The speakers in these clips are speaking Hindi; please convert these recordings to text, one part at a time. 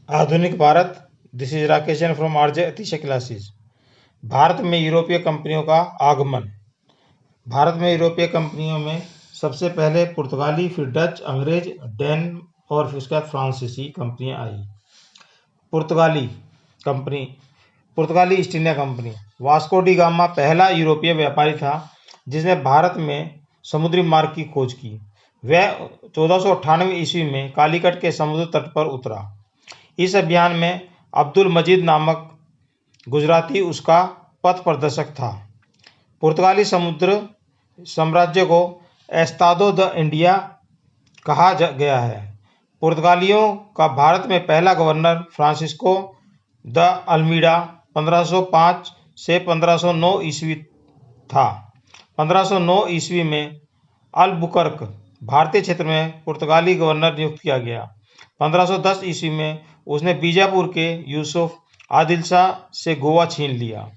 आधुनिक Bharat. This is Rakesh from RJ अतिशय क्लासेस। भारत में यूरोपीय कंपनियों का आगमन। भारत में यूरोपीय कंपनियों में सबसे पहले पुर्तगाली, फिर डच, अंग्रेज, डैन और फिर उसके बाद फ्रांसीसी कंपनियां आई। पुर्तगाली कंपनी, पुर्तगाली east India company. Vasco D gamma पहला यूरोपीय व्यापारी था जिसने भारत में समुद्री मार्ग की खोज की। वह 1498 ईस्वी में कालीकट के समुद्र तट पर उतरा। इस अभियान में अब्दुल मजीद नामक गुजराती उसका पथ प्रदर्शक था। पुर्तगाली समुद्र साम्राज्य को एस्तादो द इंडिया कहा गया है। पुर्तगालियों का भारत में पहला गवर्नर फ्रांसिस्को द अल्मीडा 1505 से 1509 ईस्वी था। 1509 ईस्वी में अल्बुकर्क भारतीय क्षेत्र में पुर्तगाली गवर्नर नियुक्त किया गया। 1510 ईस्वी में उसने बीजापुर के यूसुफ आदिल शाह से गोवा छीन लिया।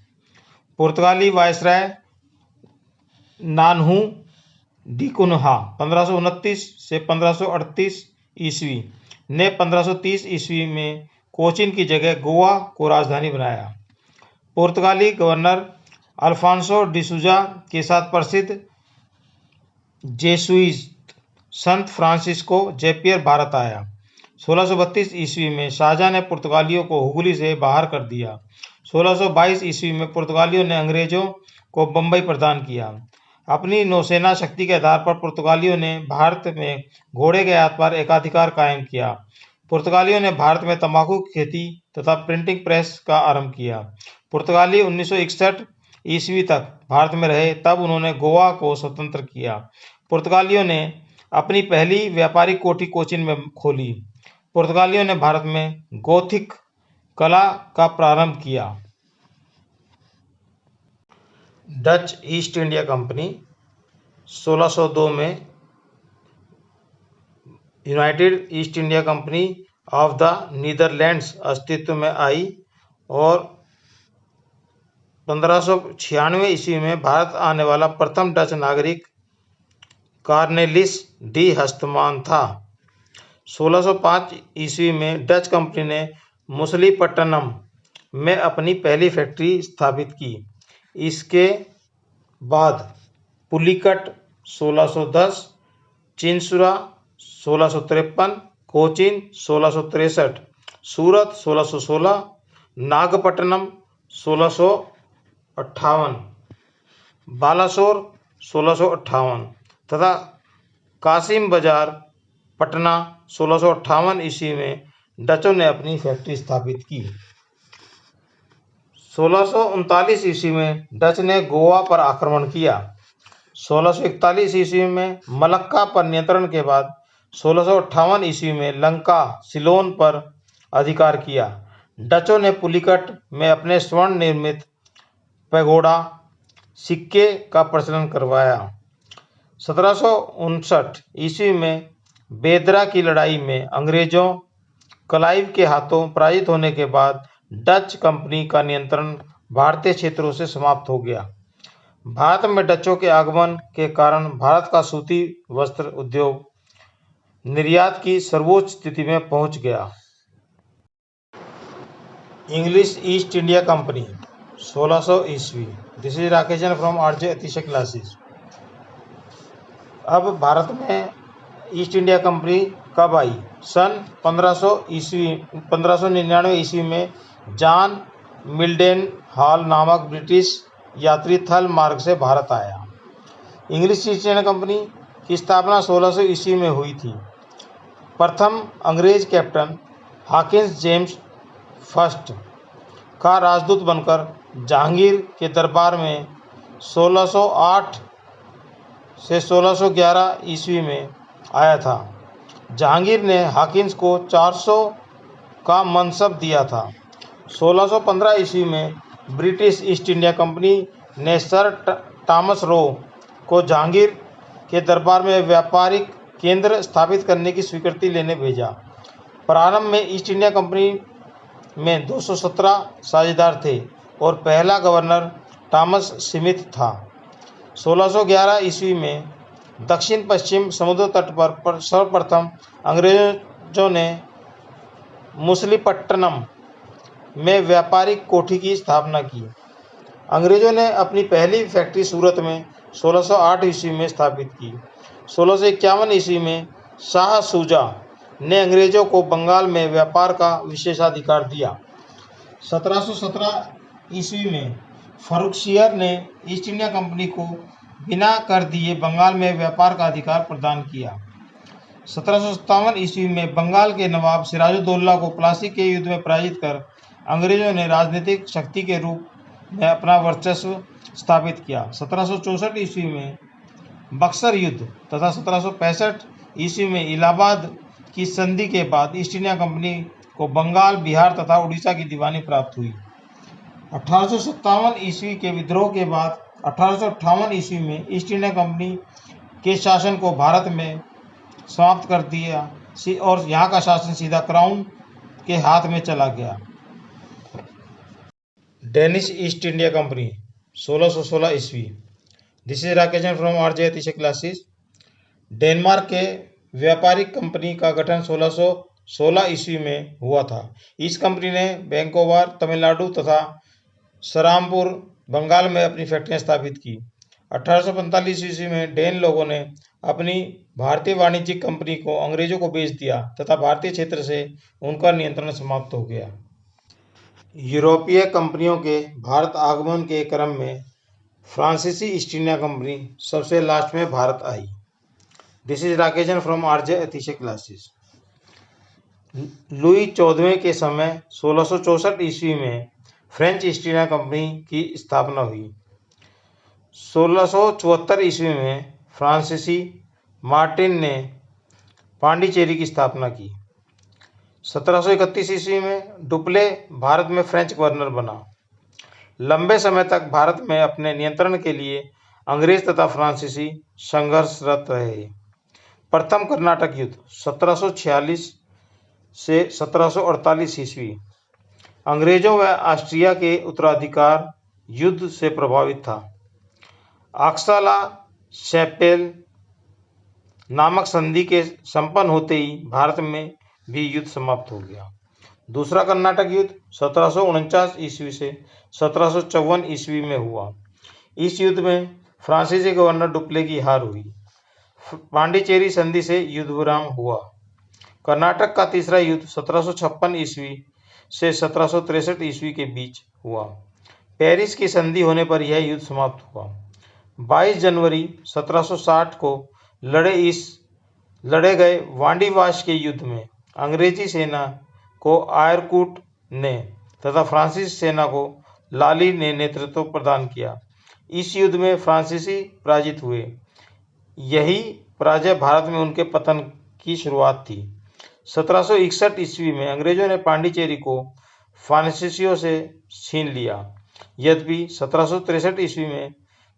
पुर्तगाली वायसराय नानहू डी कुन्हा 1529 से 1538 ईस्वी ने 1530 ईस्वी में कोचीन की जगह गोवा को राजधानी बनाया। पुर्तगाली गवर्नर अल्फांसो डिसूजा के साथ प्रसिद्ध जेसुइट संत फ्रांसिस्को जेवियर भारत आया। 1632 ईस्वी में शाहजहां ने पुर्तगालियों को हुगली से बाहर कर दिया। 1622 ईस्वी में पुर्तगालियों ने अंग्रेजों को बंबई प्रदान किया। अपनी नौसेना शक्ति के आधार पर पुर्तगालियों ने भारत में घोड़े के आयात पर एकाधिकार कायम किया। पुर्तगालियों ने भारत में तंबाकू की खेती तथा प्रिंटिंग प्रेस का आरंभ किया। पुर्तगाली 1961 ईस्वी तक भारत में रहे, तब उन्होंने गोवा को स्वतंत्र किया। पुर्तगालियों ने अपनी पहली व्यापारिक कोठी कोचीन में खोली। पुर्तगालियों ने भारत में गोथिक कला का प्रारंभ किया। डच ईस्ट इंडिया कंपनी 1602 में United east India company of the Netherlands अस्तित्व में आई और 1596 ईस्वी में भारत आने वाला प्रथम डच नागरिक कार्नेलिस डी हस्तमान था। 1605 ईस्वी में डच कंपनी ने मुसलीपट्टनम में अपनी पहली फैक्ट्री स्थापित की। इसके बाद पुलिकट 1610, चिंसुरा 1653, कोचीन 1663, सूरत 1616, नागपट्टनम 1658, बालासोर 1658 तथा कासिम बाजार पटना 1658 ईस्वी में डचों ने अपनी फैक्ट्री स्थापित की। 1639 ईस्वी में डच ने गोवा पर आक्रमण किया। 1641 ईस्वी में मलक्का पर नियंत्रण के बाद 1658 ईस्वी में लंका सिलोन पर अधिकार किया। डचों ने पुलिकट में अपने स्वर्ण निर्मित पैगोडा सिक्के का प्रचलन करवाया। 1759 ईस्वी में बेदरा की लड़ाई में अंग्रेजों क्लाइव के हाथों पराजित होने के बाद डच कंपनी का नियंत्रण भारतीय क्षेत्रों से समाप्त हो गया। भारत में डचों के आगमन के कारण भारत का सूती वस्त्र उद्योग निर्यात की सर्वोच्च स्थिति में पहुंच गया। इंग्लिश ईस्ट इंडिया कंपनी 1600 ईस्वी। This is Rakesh from RJ अतिशय क्लासेस। अब भारत में ईस्ट इंडिया कंपनी कब आई? सन 1599 ईस्वी में जॉन मिल्डेन हॉल नामक ब्रिटिश यात्री थल मार्ग से भारत आया। इंग्लिश ईस्ट इंडिया कंपनी की स्थापना 1600 ईस्वी में हुई थी। प्रथम अंग्रेज कैप्टन हॉकिंस जेम्स फर्स्ट का राजदूत बनकर जहांगीर के दरबार में 1608 से 1611 ईस्वी में आया था। जहांगीर ने हॉकिंस को 400 का मनसब दिया था। 1615 ईस्वी में ब्रिटिश ईस्ट इंडिया कंपनी ने सर थॉमस रो को जहांगीर के दरबार में व्यापारिक केंद्र स्थापित करने की स्वीकृति लेने भेजा। प्रारंभ में ईस्ट इंडिया कंपनी में 217 साझेदार थे और पहला गवर्नर थॉमस स्मिथ था। 1611 ईस्वी में दक्षिण पश्चिम समुद्र तट पर सर्वप्रथम अंग्रेजों ने मुसलीपट्टनम में व्यापारिक कोठी की स्थापना की। अंग्रेजों ने अपनी पहली फैक्ट्री सूरत में 1608 ईस्वी में स्थापित की। 1651 ईस्वी में शाह शुजा ने अंग्रेजों को बंगाल में व्यापार का विशेषाधिकार दिया। 1717 ईस्वी में फर्रुखसियर ने ईस्ट इंडिया कंपनी को बिना कर दिए बंगाल में व्यापार का अधिकार प्रदान किया। 1757 ईस्वी में बंगाल के नवाब सिराजुद्दौला को प्लासी के युद्ध में पराजित कर अंग्रेजों ने राजनीतिक शक्ति के रूप में अपना वर्चस्व स्थापित किया। 1764 ईस्वी में बक्सर युद्ध तथा 1765 ईस्वी में इलाहाबाद की संधि के बाद ईस्ट इंडिया कंपनी को बंगाल, बिहार तथा उड़ीसा की दीवानी प्राप्त हुई। 1857 ईस्वी के विद्रोह के बाद 1858 ईस्वी में ईस्ट इंडिया कंपनी के शासन को भारत में समाप्त कर दिया और यहाँ का शासन सीधा क्राउन के हाथ में चला गया। डेनिश ईस्ट इंडिया कंपनी 1616 ईस्वी। This is Rakesh from RJ अतिशय क्लासेस। डेनमार्क के व्यापारिक कंपनी का गठन 1616 ईस्वी में हुआ था। इस कंपनी ने वैंकोवर तमिलनाडु तथा सरामपुर बंगाल में अपनी फैक्ट्रियां स्थापित की। 1845 ईस्वी में डेन लोगों ने अपनी भारतीय वाणिज्यिक कंपनी को अंग्रेजों को बेच दिया तथा भारतीय क्षेत्र से उनका नियंत्रण समाप्त हो गया। यूरोपीय कंपनियों के भारत आगमन के क्रम में फ्रांसीसी ईस्ट इंडिया कंपनी सबसे लास्ट में भारत आई। दिस इज राकेशन फ्रॉम आरजे अतिशय क्लासेस। लुई 14वें के समय 1664 ईस्वी में फ्रेंच ईस्ट इंडिया कंपनी की स्थापना हुई। 1674 ईस्वी में फ्रांसीसी मार्टिन ने पांडिचेरी की स्थापना की। 1731 ईस्वी में डुप्ले भारत में फ्रेंच गवर्नर बना। लंबे समय तक भारत में अपने नियंत्रण के लिए अंग्रेज तथा फ्रांसीसी संघर्षरत रहे। प्रथम कर्नाटक युद्ध 1746 से 1748 ईस्वी अंग्रेजों व ऑस्ट्रिया के उत्तराधिकार युद्ध से प्रभावित था। आक्साला शैपेल नामक संधि के संपन्न होते ही भारत में भी युद्ध समाप्त हो गया। दूसरा कर्नाटक युद्ध 1749 ईस्वी से 1754 ईस्वी में हुआ। इस युद्ध में फ्रांसीसी गवर्नर डुप्ले की हार हुई। पांडिचेरी संधि से युद्ध विराम हुआ। कर्नाटक का तीसरा युद्ध 1756 ईस्वी से 1763 ईस्वी के बीच हुआ। पेरिस की संधि होने पर यह युद्ध समाप्त हुआ। 22 जनवरी 1760 को लड़े गए वांडीवाश के युद्ध में अंग्रेजी सेना को आयरकूट ने तथा फ्रांसीसी सेना को लाली ने नेतृत्व प्रदान किया। इस युद्ध में फ्रांसीसी पराजित हुए। यही पराजय भारत में उनके पतन की शुरुआत थी। 1761 ईस्वी में अंग्रेजों ने पांडिचेरी को फ्रांसीसियों से छीन लिया। यद्यपि 1763 ईस्वी में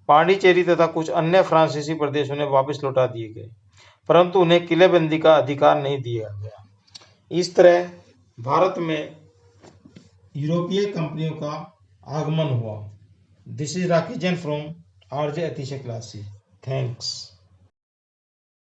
पांडिचेरी तथा कुछ अन्य फ्रांसीसी प्रदेशों ने वापस लौटा दिए गए, परंतु उन्हें किलेबंदी का अधिकार नहीं दिया गया। इस तरह भारत में यूरोपीय कंपनियों का आगमन हुआ। This is Rakesh Jain from RJ अतिशय क्लासेस। थैंक्स।